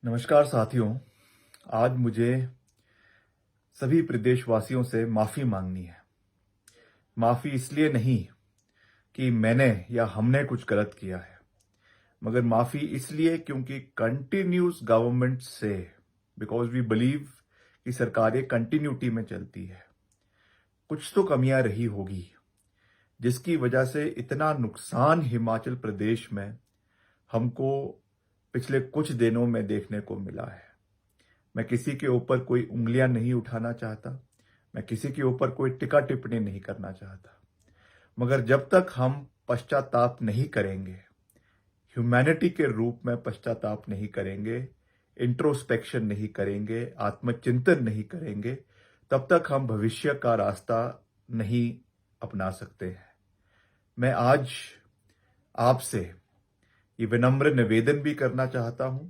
नमस्कार साथियों। आज मुझे सभी प्रदेशवासियों से माफ़ी मांगनी है। माफ़ी इसलिए नहीं कि मैंने या हमने कुछ गलत किया है, मगर माफ़ी इसलिए क्योंकि कंटिन्यूस गवर्नमेंट से, बिकॉज वी बिलीव कि सरकारें कंटिन्यूटी में चलती है, कुछ तो कमियां रही होगी जिसकी वजह से इतना नुकसान हिमाचल प्रदेश में हमको पिछले कुछ दिनों में देखने को मिला है। मैं किसी के ऊपर कोई उंगलियां नहीं उठाना चाहता, मैं किसी के ऊपर कोई टिक्का टिप्पणी नहीं करना चाहता, मगर जब तक हम पश्चाताप नहीं करेंगे, ह्यूमैनिटी के रूप में पश्चाताप नहीं करेंगे, इंट्रोस्पेक्शन नहीं करेंगे, आत्मचिंतन नहीं करेंगे, तब तक हम भविष्य का रास्ता नहीं अपना सकते हैं। मैं आज आपसे ये विनम्र निवेदन भी करना चाहता हूं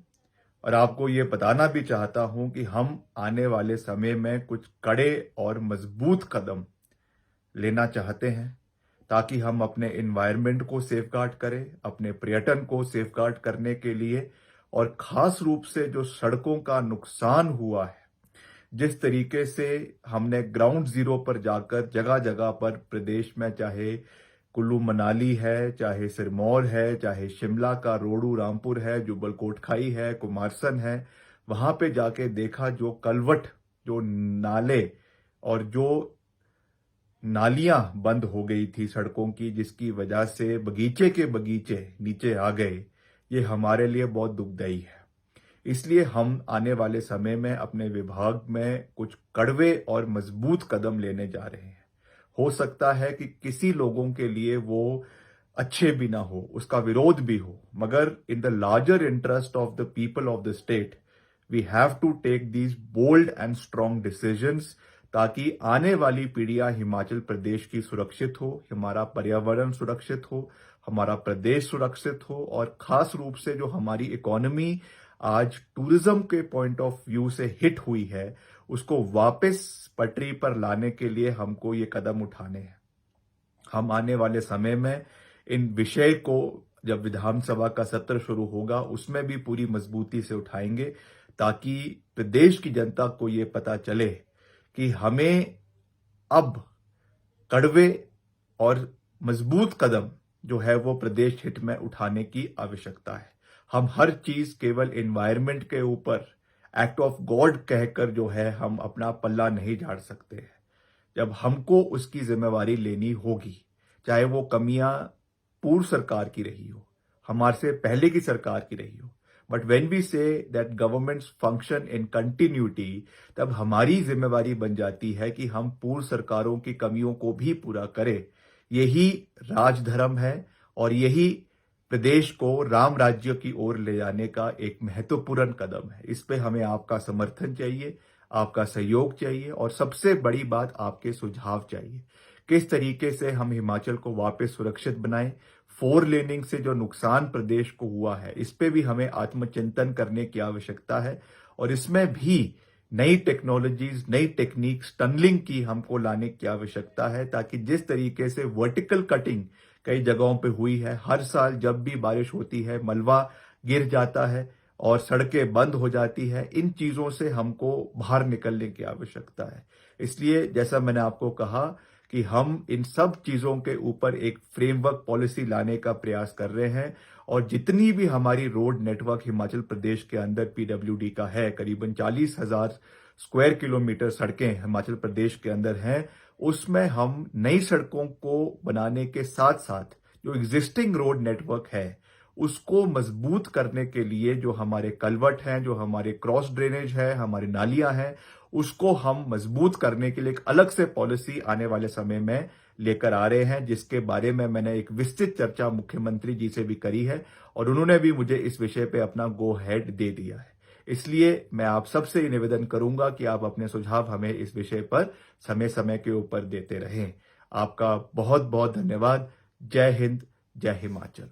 और आपको ये बताना भी चाहता हूं कि हम आने वाले समय में कुछ कड़े और मजबूत कदम लेना चाहते हैं ताकि हम अपने एनवायरनमेंट को सेफगार्ड करें, अपने पर्यटन को सेफगार्ड करने के लिए, और खास रूप से जो सड़कों का नुकसान हुआ है, जिस तरीके से हमने ग्राउंड जीरो पर जाकर जगह जगह पर प्रदेश में, चाहे कुल्लू मनाली है, चाहे सिरमौर है, चाहे शिमला का रोडू रामपुर है, जुब्बल कोटखाई है, कुमारसन है, वहां पे जाके देखा जो कलवट, जो नाले और जो नालियां बंद हो गई थी सड़कों की, जिसकी वजह से बगीचे के बगीचे नीचे आ गए। ये हमारे लिए बहुत दुखदाई है। इसलिए हम आने वाले समय में अपने विभाग में कुछ कड़वे और मजबूत कदम लेने जा रहे हैं। हो सकता है कि किसी लोगों के लिए वो अच्छे भी ना हो, उसका विरोध भी हो, मगर in the larger interest of the people of the state we have to take these bold and strong decisions, ताकि आने वाली पीढ़ियां हिमाचल प्रदेश की सुरक्षित हो, हमारा पर्यावरण सुरक्षित हो, हमारा प्रदेश सुरक्षित हो, और खास रूप से जो हमारी इकोनॉमी आज टूरिज्म के पॉइंट ऑफ व्यू से हिट हुई है, उसको वापस पटरी पर लाने के लिए हमको ये कदम उठाने हैं। हम आने वाले समय में इन विषय को, जब विधानसभा का सत्र शुरू होगा, उसमें भी पूरी मजबूती से उठाएंगे, ताकि प्रदेश की जनता को ये पता चले कि हमें अब कड़वे और मजबूत कदम जो है वो प्रदेश हित में उठाने की आवश्यकता है। हम हर चीज केवल एनवायरनमेंट के ऊपर एक्ट ऑफ गॉड कहकर जो है हम अपना पल्ला नहीं झाड़ सकते हैं। जब हमको उसकी जिम्मेवारी लेनी होगी, चाहे वो कमियां पूर्व सरकार की रही हो, हमारे से पहले की सरकार की रही हो, but when we say that governments function in continuity, तब हमारी जिम्मेवारी बन जाती है कि हम पूर्व सरकारों की कमियों को भी पूरा करें। यही राजधर्म है और यही प्रदेश को राम राज्य की ओर ले जाने का एक महत्वपूर्ण कदम है। इस पे हमें आपका समर्थन चाहिए, आपका सहयोग चाहिए, और सबसे बड़ी बात आपके सुझाव चाहिए। किस तरीके से हम हिमाचल को वापस सुरक्षित बनाएं। 4 लेनिंग से जो नुकसान प्रदेश को हुआ है, इस पे भी हमें आत्मचिंतन करने की आवश्यकता है, और इसमें भी नई टेक्नोलॉजीज, नई टेक्निक्स, टनलिंग की हमको लाने की आवश्यकता है, ताकि जिस तरीके से वर्टिकल कटिंग कई जगहों पे हुई है, हर साल जब भी बारिश होती है मलबा गिर जाता है और सड़कें बंद हो जाती है, इन चीजों से हमको बाहर निकलने की आवश्यकता है। इसलिए जैसा मैंने आपको कहा कि हम इन सब चीजों के ऊपर एक फ्रेमवर्क पॉलिसी लाने का प्रयास कर रहे हैं, और जितनी भी हमारी रोड नेटवर्क हिमाचल प्रदेश के अंदर पीडब्ल्यूडी का है, करीबन 40,000 स्क्वायर किलोमीटर सड़कें हिमाचल प्रदेश के अंदर हैं, उसमें हम नई सड़कों को बनाने के साथ साथ जो एग्जिस्टिंग रोड नेटवर्क है उसको मजबूत करने के लिए, जो हमारे कलवट हैं, जो हमारे क्रॉस ड्रेनेज है, हमारी नालियां हैं, उसको हम मजबूत करने के लिए एक अलग से पॉलिसी आने वाले समय में लेकर आ रहे हैं, जिसके बारे में मैंने एक विस्तृत चर्चा मुख्यमंत्री जी से भी करी है, और उन्होंने भी मुझे इस विषय पे अपना गो हेड दे दिया है। इसलिए मैं आप सबसे ये निवेदन करूंगा कि आप अपने सुझाव हमें इस विषय पर समय समय के ऊपर देते रहें। आपका बहुत बहुत धन्यवाद। जय हिंद, जय हिमाचल।